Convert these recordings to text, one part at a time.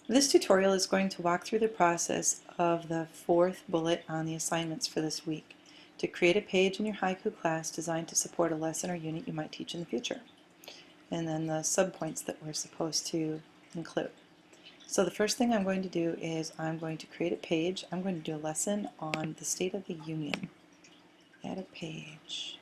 This tutorial is going to walk through the process of the fourth bullet on the assignments for this week, to create a page in your Haiku class designed to support a lesson or unit you might teach in the future, and then the subpoints that we're supposed to include. So the first thing I'm going to do is I'm going to create a page. I'm going to do a lesson on the State of the Union. Add a page.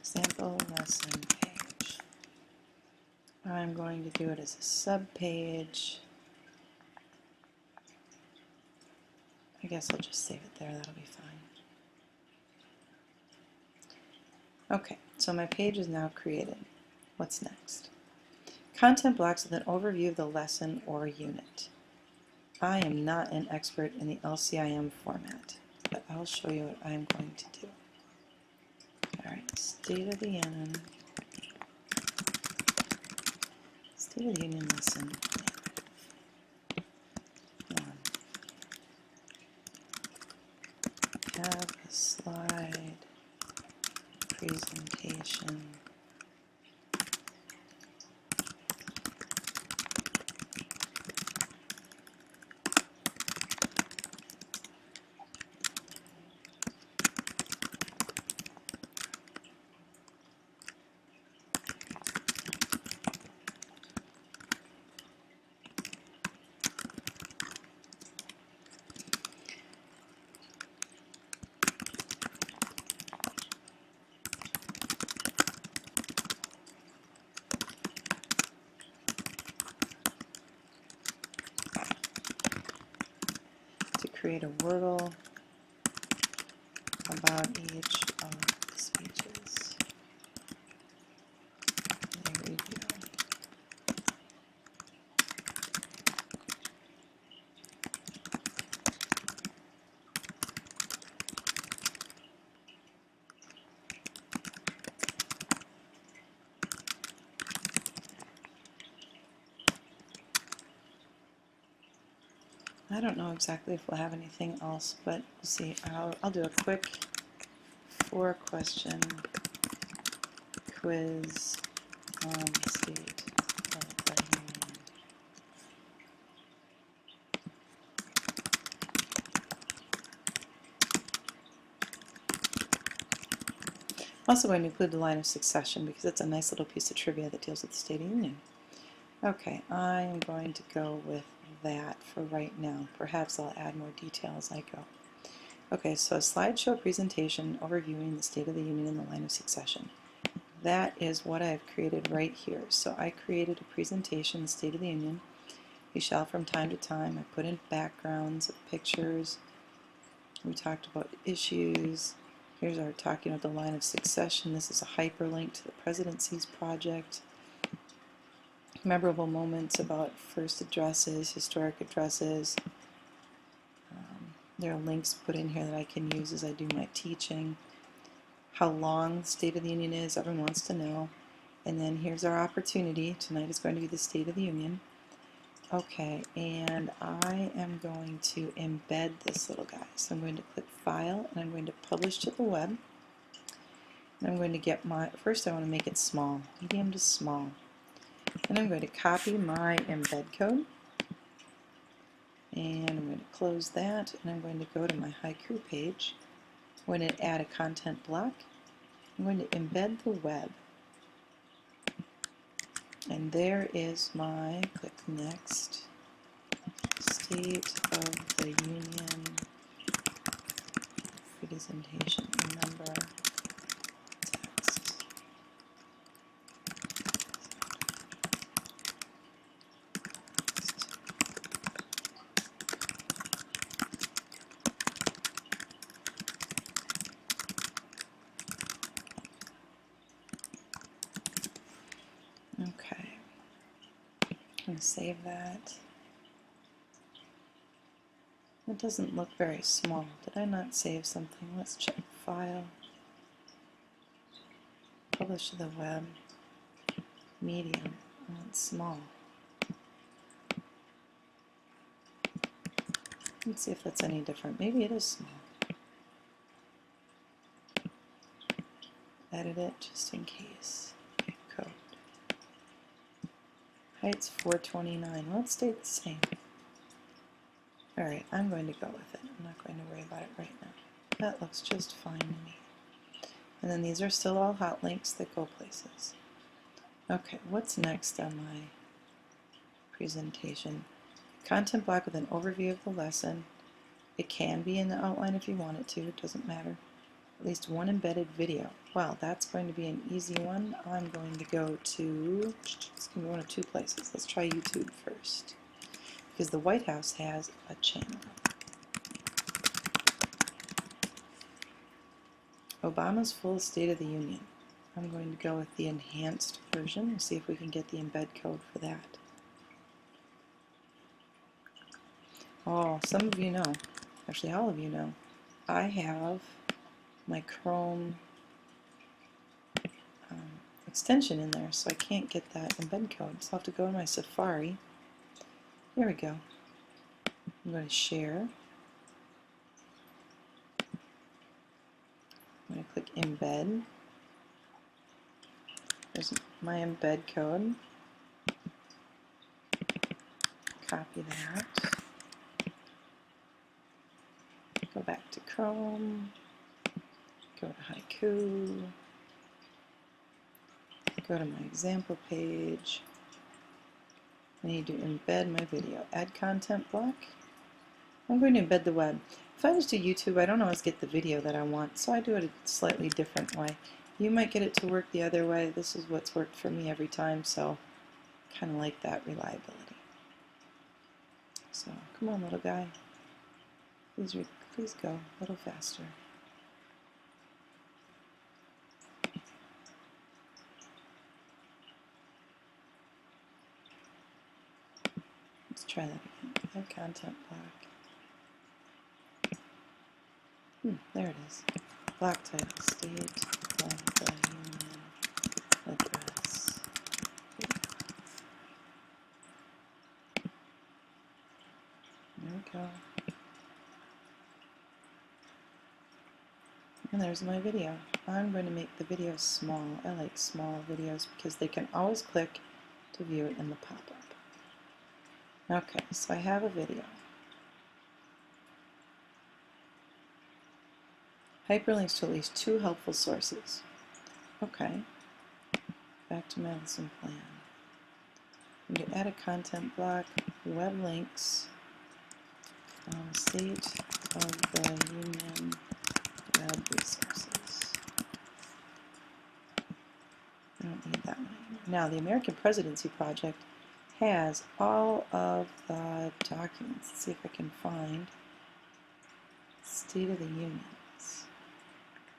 Sample lesson page. I'm going to do it as a sub-page. I guess I'll just save it there, that'll be fine. Okay, so my page is now created. What's next? Content blocks with an overview of the lesson or unit. I am not an expert in the LCIM format, but I'll show you what I'm going to do. Alright, State of the Union lesson 1. Have a slide presentation. To create a Wordle about each of the speeches. There we go. I don't know exactly if we'll have anything else, but we'll see. I'll do a quick 4-question quiz on the state of the union. I'm also going to include the line of succession because it's a nice little piece of trivia that deals with the State of the Union. Okay, I'm going to go with that for right now. Perhaps I'll add more detail as I go. Okay, so a slideshow presentation overviewing the State of the Union in the line of succession. That is what I've created right here. So I created a presentation, the State of the Union. We shall from time to time, I put in backgrounds of pictures. We talked about issues. Here's our talking about the line of succession. This is a hyperlink to the presidency's project. Memorable moments about first addresses, historic addresses. There are links put in here that I can use as I do my teaching. How long the State of the Union is, everyone wants to know. And then here's our opportunity. Tonight is going to be the State of the Union. Okay, and I am going to embed this little guy. So I'm going to click File, and I'm going to publish to the web. And I'm going to get my, first I want to make it small, medium to small. Then I'm going to copy my embed code. And I'm going to close that, and I'm going to go to my Haiku page. I'm going to add a content block. I'm going to embed the web. And there is my, click Next, State of the Union presentation. Remember, text. Okay, I'm going to save that. It doesn't look very small. Did I not save something? Let's check File, Publish to the web, Medium, oh, it's small. Let's see if that's any different. Maybe it is small. edit it just in case. Code. Height's 429. Well, it stayed the same. Alright, I'm going to go with it. I'm not going to worry about it right now. That looks just fine to me. And then these are still all hot links that go places. Okay, what's next on my presentation? Content block with an overview of the lesson. It can be in the outline if you want it to, it doesn't matter. At least one embedded video. Well, that's going to be an easy one. I'm going to go to, it's going to be one of two places. Let's try YouTube first. Because the White House has a channel. Obama's full State of the Union. I'm going to go with the enhanced version. We'll see if we can get the embed code for that. Oh, some of you know, actually all of you know, I have my Chrome extension in there, so I can't get that embed code. So I'll have to go to my Safari. Here we go. I'm going to share. I'm going to click embed. There's my embed code. Copy that. Go back to Chrome. Go to Haiku. Go to my example page. I need to embed my video. Add content block. I'm going to embed the web. If I just do YouTube, I don't always get the video that I want, so I do it a slightly different way. You might get it to work the other way. This is what's worked for me every time, so kind of like that reliability. So come on, little guy. Please go a little faster. Let's try that again. Add content block. There it is. Block title, State of the Union address. There we go. And there's my video. I'm going to make the video small. I like small videos because they can always click to view it in the pop-up. Okay, so I have a video. Hyperlinks to at least 2 helpful sources. Okay, back to my lesson plan. I'm going to add a content block, web links, State of the Union web resources. I don't need that one anymore. Now, the American Presidency Project has all of the documents. Let's see if I can find State of the Unions.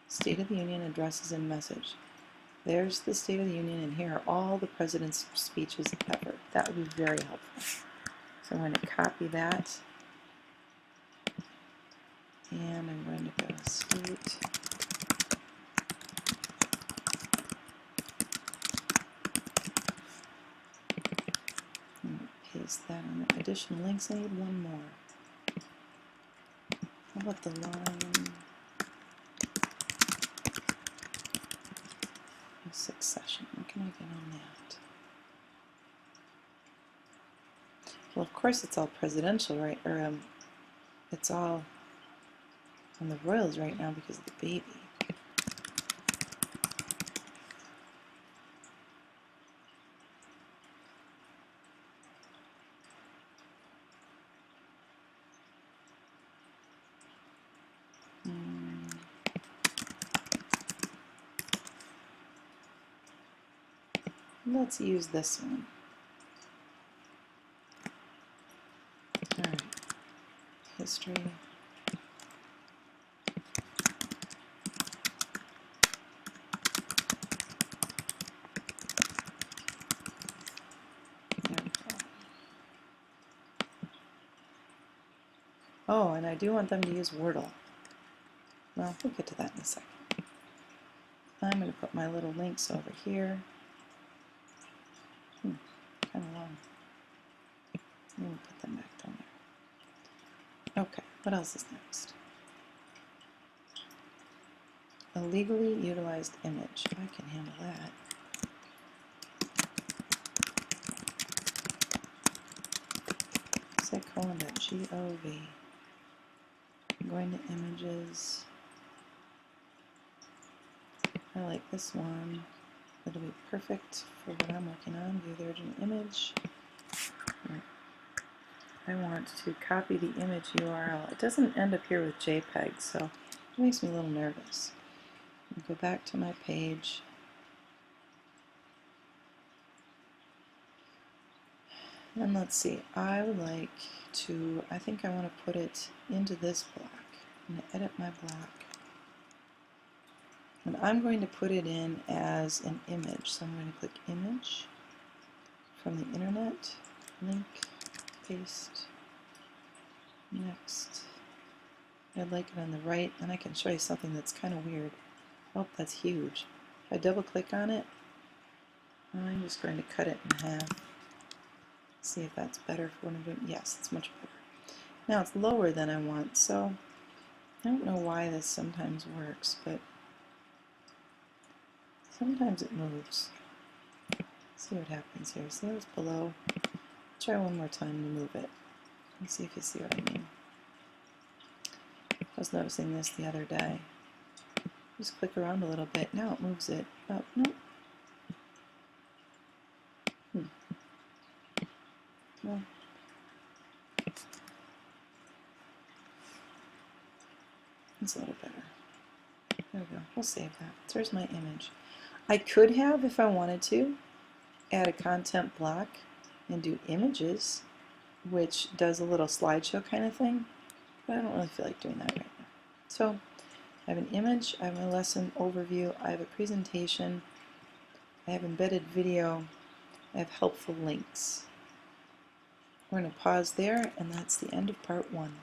State of the Union addresses and message. There's the State of the Union, and here are all the president's speeches ever. That would be very helpful. So I'm going to copy that, and I'm going to go State. I'm going to paste that on the additional links. I need one more. How about the line of succession? What can I get on that? Well, of course it's all presidential, right? Or it's all on the royals right now because of the baby. Let's use this one. All right, history. There we go. Oh, and I do want them to use Wordle. Well, we'll get to that in a second. I'm going to put my little links over here. Kind of long. I'm going to put them back down there. Okay, what else is next? A legally utilized image. I can handle that. Semicolon.gov. I'm going to images. I like this one. It'll be perfect for what I'm working on. View the original image. I want to copy the image URL. It doesn't end up here with JPEG, so it makes me a little nervous. I'll go back to my page. And let's see, I would like to, I think I want to put it into this block. I'm going to edit my block. And I'm going to put it in as an image. So I'm going to click Image from the internet, link, paste, next. I'd like it on the right, and I can show you something that's kind of weird. Oh, that's huge. If I double click on it, I'm just going to cut it in half. See if that's better for what I'm doing. Yes, it's much better. Now it's lower than I want, so I don't know why this sometimes works, but sometimes it moves. See what happens here. See how it's below? Try one more time to move it. Let's see if you see what I mean. I was noticing this the other day. Just click around a little bit. Now it moves it up. Nope. Well, it's a little better. There we go. We'll save that. There's my image. I could have, if I wanted to, add a content block and do images, which does a little slideshow kind of thing, but I don't really feel like doing that right now. So I have an image, I have my lesson overview, I have a presentation, I have embedded video, I have helpful links. We're going to pause there, and that's the end of part 1.